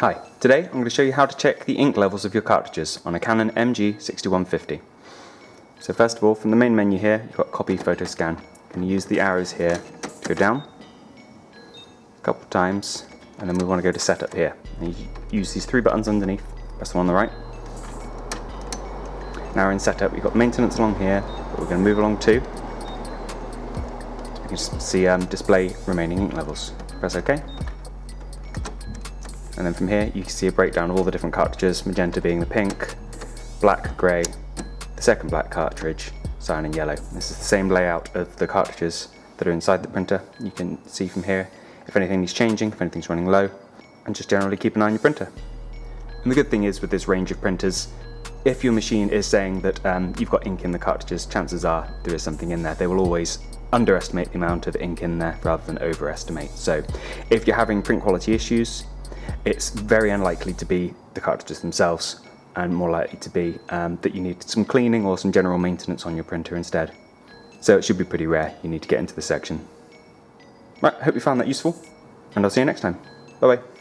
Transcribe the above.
Hi, today I'm going to show you how to check the ink levels of your cartridges on a Canon MG6150. So first of all, from the main menu here, you've got copy, photo, scan. You can use the arrows here to go down a couple of times, and then we want to go to setup here. And you use these three buttons underneath, press the one on the right. Now we're in setup, you've got maintenance along here, but we're going to move along to. You can just see display remaining ink levels. Press OK. And then from here you can see a breakdown of all the different cartridges, magenta being the pink, black, grey, the second black cartridge, cyan and yellow. This is the same layout of the cartridges that are inside the printer. You can see from here if anything is changing, if anything's running low, and just generally keep an eye on your printer. And the good thing is with this range of printers, if your machine is saying that you've got ink in the cartridges, chances are there is something in there. They will always underestimate the amount of ink in there rather than overestimate. So if you're having print quality issues, it's very unlikely to be the cartridges themselves, and more likely to be that you need some cleaning or some general maintenance on your printer instead. So it should be pretty rare you need to get into this section. Right, hope you found that useful, and I'll see you next time. Bye bye.